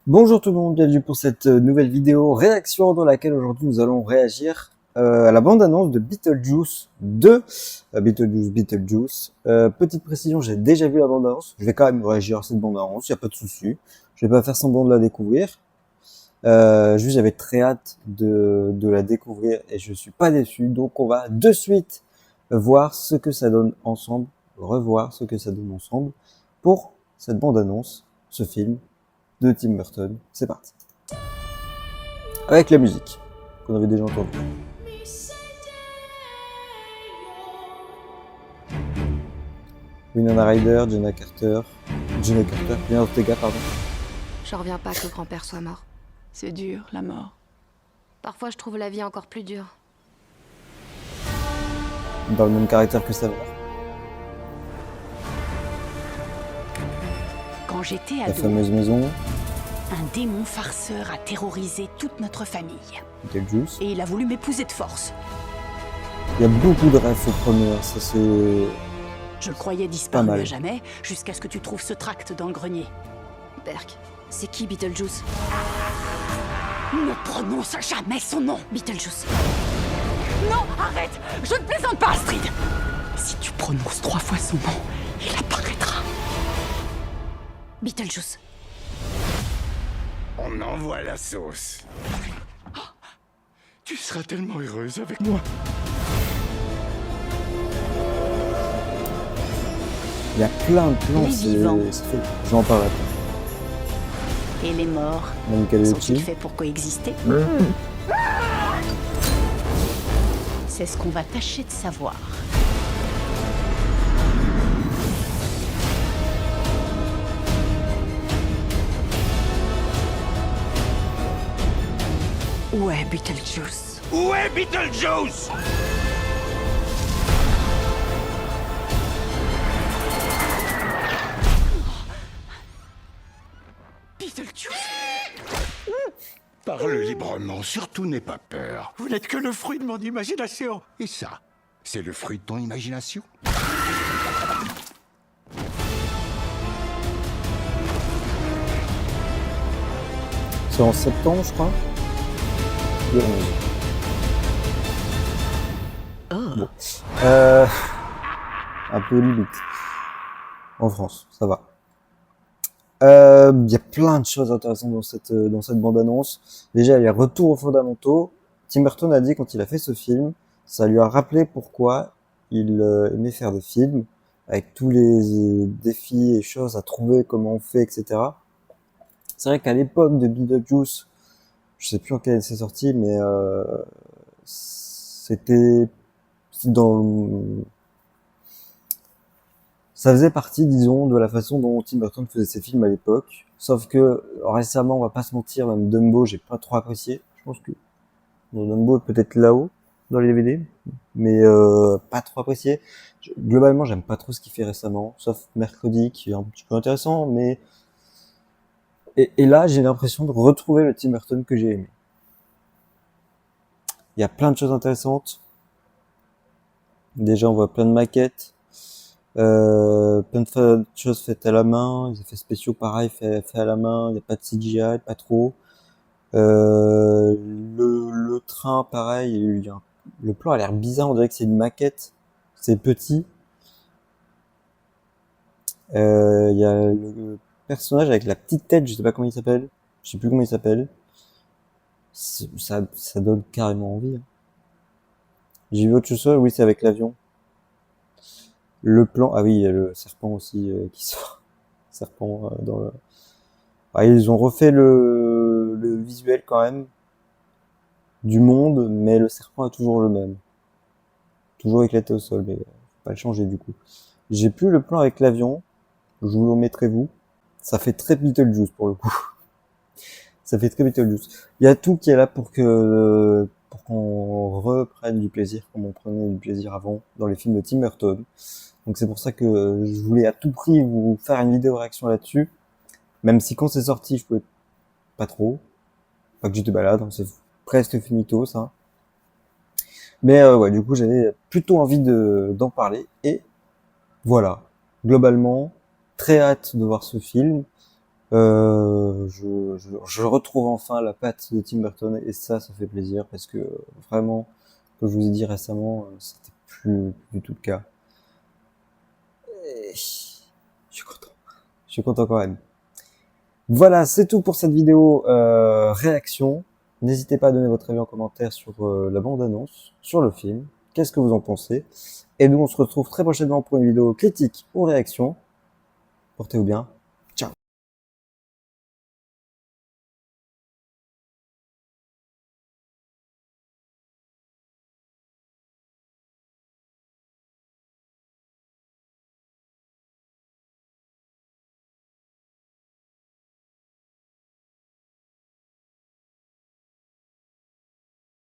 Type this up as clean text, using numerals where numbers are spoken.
Bonjour tout le monde, bienvenue pour cette nouvelle vidéo réaction dans laquelle aujourd'hui nous allons réagir à la bande-annonce de Beetlejuice 2. Beetlejuice. Petite précision, j'ai déjà vu la bande-annonce, je vais quand même réagir à cette bande-annonce, il n'y a pas de souci. Je vais pas faire semblant de la découvrir. Juste j'avais très hâte de la découvrir et je suis pas déçu, donc on va de suite voir ce que ça donne ensemble, revoir ce que ça donne ensemble pour cette bande-annonce, ce film de Tim Burton. C'est parti. Avec la musique qu'on avait déjà entendue. Winona Ryder, Jenna Ortega, pardon. J'en reviens pas que grand-père soit mort. C'est dur, la mort. Parfois, je trouve la vie encore plus dure. Dans le même caractère que sa mère. Quand j'étais La ado, fameuse maison, un démon farceur a terrorisé toute notre famille. Beetlejuice. Et il a voulu m'épouser de force. Il y a beaucoup de rêves au premier, ça c'est... Je le croyais Pas disparu mal. à jamais, jusqu'à ce que tu trouves ce tract dans le grenier. Berk, c'est qui Beetlejuice? Ne prononce jamais son nom. Beetlejuice. Non, arrête. Je ne plaisante pas, Astrid. Si tu prononces 3 fois son nom, il apparaîtra. Beetlejuice. On envoie la sauce. Tu seras tellement heureuse avec moi. Il y a plein de plans, Les vivants. c'est fait. J'en parle après. Et les morts, Monica sont-ils Bellucci. faits pour coexister C'est ce qu'on va tâcher de savoir. Où est Beetlejuice? Où est Beetlejuice? Beetlejuice? Parle librement, surtout n'aie pas peur. Vous n'êtes que le fruit de mon imagination. Et ça, c'est le fruit de ton imagination? C'est en septembre, je crois. Le 11. Bon. Un peu limite. En France, ça va. Il y a plein de choses intéressantes dans cette bande-annonce. Déjà, il y a retour aux fondamentaux. Tim Burton a dit quand il a fait ce film, ça lui a rappelé pourquoi il aimait faire des films, avec tous les défis et choses à trouver, comment on fait, etc. C'est vrai qu'à l'époque de Beetlejuice, je sais plus en quelle c'est sorti, mais c'était dans ça faisait partie, disons, de la façon dont Tim Burton faisait ses films à l'époque. Sauf que récemment, on va pas se mentir, même Dumbo, j'ai pas trop apprécié. Je pense que Dumbo est peut-être là-haut dans les DVD, mais pas trop apprécié. Globalement, j'aime pas trop ce qu'il fait récemment, sauf Mercredi, qui est un petit peu intéressant, mais et là, j'ai l'impression de retrouver le Tim Burton que j'ai aimé. Il y a plein de choses intéressantes. Déjà, on voit plein de maquettes. Plein de choses faites à la main, les effets spéciaux pareil fait à la main, il n'y a pas de CGI, pas trop. Le train pareil, le plan a l'air bizarre, on dirait que c'est une maquette, c'est petit. Il y a le personnage avec la petite tête, je sais pas comment il s'appelle, je sais plus comment il s'appelle. Ça donne carrément envie. Hein. J'ai vu autre chose, oui c'est avec l'avion. Le plan, ah oui, il y a le serpent aussi qui sort. Serpent dans le... Ah, ils ont refait le visuel quand même du monde, mais le serpent est toujours le même. Toujours éclaté au sol, mais faut pas le changer du coup. J'ai plus le plan avec l'avion, je vous le mettrai vous. Ça fait très Beetlejuice pour le coup. Ça fait très Beetlejuice. Il y a tout qui est là pour qu'on reprenne du plaisir, comme on prenait du plaisir avant dans les films de Tim Burton. Donc c'est pour ça que je voulais à tout prix vous faire une vidéo réaction là-dessus. Même si quand c'est sorti, je pouvais pas trop. Pas que j'étais balade, hein, c'est presque finito ça. Mais ouais, du coup j'avais plutôt envie d'en parler. Et voilà, globalement, très hâte de voir ce film. Je retrouve enfin la patte de Tim Burton et ça fait plaisir parce que vraiment, comme je vous ai dit récemment, c'était plus du tout le cas. Et je suis content. Je suis content quand même. Voilà, c'est tout pour cette vidéo réaction. N'hésitez pas à donner votre avis en commentaire sur la bande-annonce, sur le film. Qu'est-ce que vous en pensez? Et nous, on se retrouve très prochainement pour une vidéo critique ou réaction. Portez-vous bien.